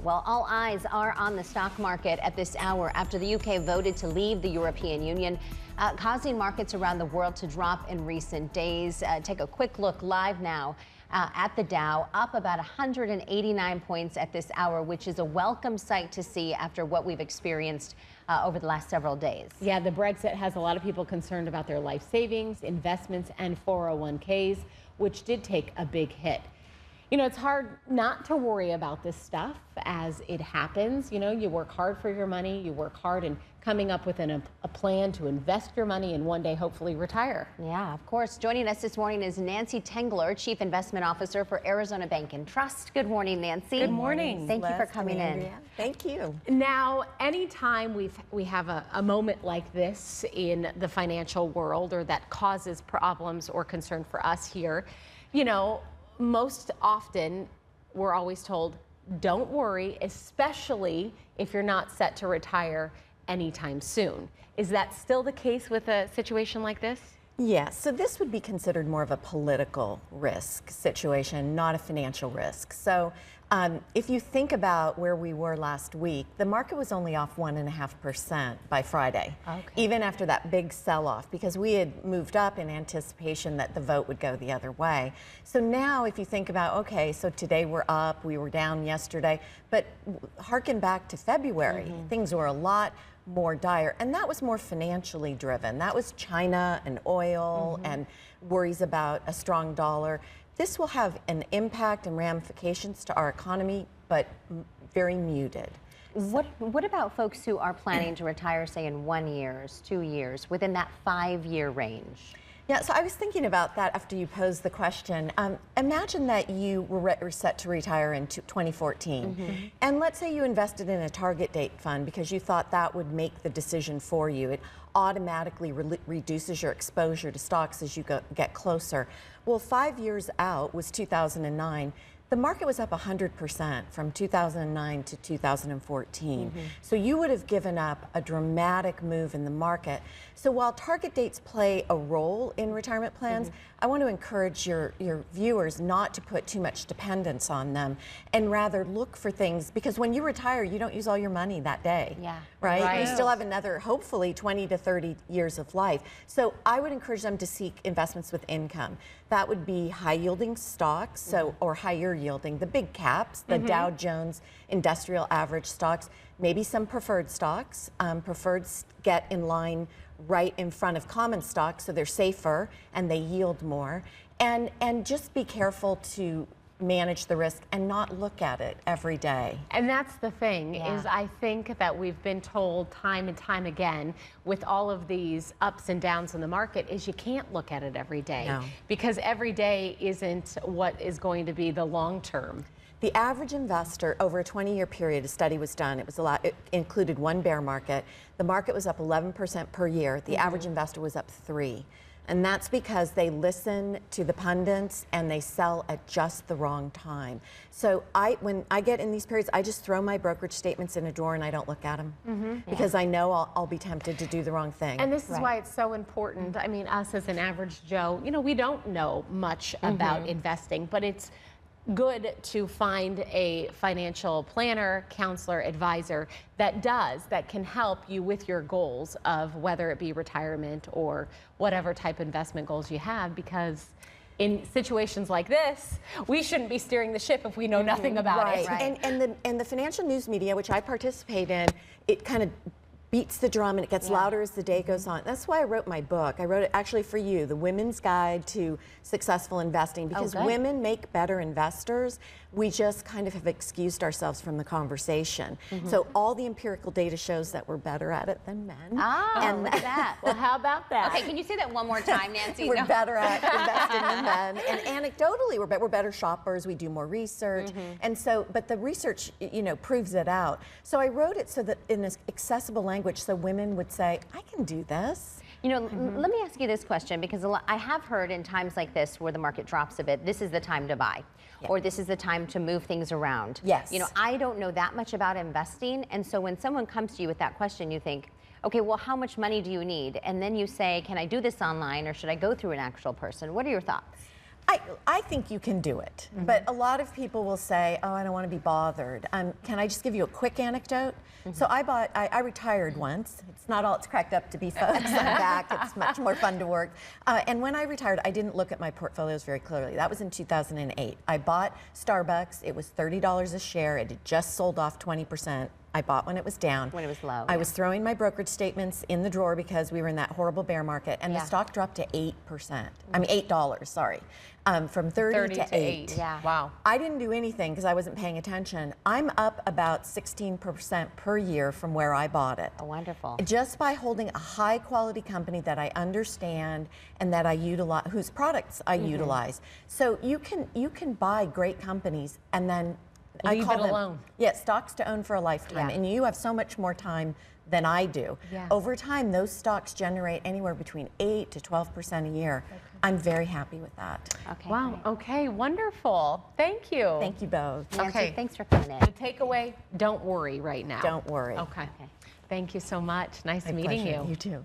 Well, all eyes are on the stock market at this hour after the UK voted to leave the European Union, causing markets around the world to drop in recent days. Take a quick look live now at the Dow, up about 189 points at this hour, which is a welcome sight to see after what we've experienced over the last several days. Yeah, the Brexit has a lot of people concerned about their life savings, investments, and 401ks, which did take a big hit. You know, it's hard not to worry about this stuff as it happens. You know, you work hard for your money, you work hard in coming up with a plan to invest your money and one day hopefully retire. Yeah, of course. Joining us this morning is Nancy Tengler, Chief Investment Officer for Arizona Bank and Trust. Good morning, Nancy. Good morning. Thank you for coming in. Thank you. Now, anytime we have a moment like this in the financial world or that causes problems or concern for us here, you know, most often we're always told, don't worry, especially if you're not set to retire anytime soon. Is that still the case with a situation like this? Yeah, so this would be considered more of a political risk situation, not a financial risk. So if you think about where we were last week, the market was only off 1.5% by Friday, even after that big sell-off, because we had moved up in anticipation that the vote would go the other way. So now if you think about, okay, so today we're up, we were down yesterday, but harken back to February, things were a lot more dire, and that was more financially driven. That was China and oil and worries about a strong dollar. This will have an impact and ramifications to our economy, but very muted. What about folks who are planning to retire, say, in 1 year, 2 years, within that 5-year range? Yeah, so I was thinking about that after you posed the question. Imagine that you were set to retire in 2014, and let's say you invested in a target date fund because you thought that would make the decision for you. It automatically reduces your exposure to stocks as you get closer. Well, 5 years out was 2009. The market was up 100% from 2009 to 2014. So you would have given up a dramatic move in the market. So while target dates play a role in retirement plans, I want to encourage your viewers not to put too much dependence on them and rather look for things, because when you retire, you don't use all your money that day, right? You still have another, hopefully, 20 to 30 years of life. So I would encourage them to seek investments with income. That would be high-yielding stocks, or higher yielding, the big caps, the Dow Jones Industrial Average stocks, maybe some preferred stocks. Preferreds get in line right in front of common stocks, so they're safer and they yield more. And just be careful to manage the risk and not look at it every day. And that's the thing, is I think that we've been told time and time again with all of these ups and downs in the market is you can't look at it every day, because every day isn't what is going to be the long term. The average investor over a 20-year period, a study was done. It included one bear market. The market was up 11% per year. The average investor was up 3%. And that's because they listen to the pundits and they sell at just the wrong time. So when I get in these periods, I just throw my brokerage statements in a drawer and I don't look at them because I know I'll be tempted to do the wrong thing. And this is why it's so important. I mean, us as an average Joe, you know, we don't know much about investing, but it's good to find a financial planner, counselor, advisor that can help you with your goals of whether it be retirement or whatever type of investment goals you have, because in situations like this, we shouldn't be steering the ship if we know nothing about it. And the financial news media, which I participate in, it kind of beats the drum and it gets louder as the day goes on. That's why I wrote my book. I wrote it actually for you, The Women's Guide to Successful Investing, because women make better investors. We just kind of have excused ourselves from the conversation. So all the empirical data shows that we're better at it than men. And look at that. Well, how about that? Okay, can you say that one more time, Nancy? We're better at investing than men. And anecdotally, we're better shoppers. We do more research. And so, but the research, you know, proves it out. So I wrote it so that in an accessible language, so women would say, I can do this. You know, let me ask you this question, because I have heard in times like this where the market drops a bit, this is the time to buy, or this is the time to move things around. You know, I don't know that much about investing, and so when someone comes to you with that question, you think, okay, well, how much money do you need? And then you say, can I do this online, or should I go through an actual person? What are your thoughts? I think you can do it, but a lot of people will say, oh, I don't want to be bothered. Can I just give you a quick anecdote? So I retired once. It's not all it's cracked up to be, folks. I'm back. It's much more fun to work. And when I retired, I didn't look at my portfolios very clearly. That was in 2008. I bought Starbucks. It was $30 a share. It had just sold off 20%. I bought when it was down. When it was low. I was throwing my brokerage statements in the drawer because we were in that horrible bear market, and the stock dropped to 8%. I mean, $8, sorry. From 30 to 8. Yeah. Wow. I didn't do anything because I wasn't paying attention. I'm up about 16% per year from where I bought it. Oh, wonderful. Just by holding a high quality company that I understand and that I utilize, whose products I utilize. So you can buy great companies and then Leave I call it them, alone. Yeah, stocks to own for a lifetime. Yeah. And you have so much more time than I do. Yeah. Over time, those stocks generate anywhere between 8 to 12% a year. Okay. I'm very happy with that. Okay. Wow. Great. Okay. Wonderful. Thank you. Thank you both. Nancy, Okay. thanks for coming in. The takeaway: don't worry right now. Don't worry. Okay. Thank you so much. Nice My meeting pleasure. you. You too.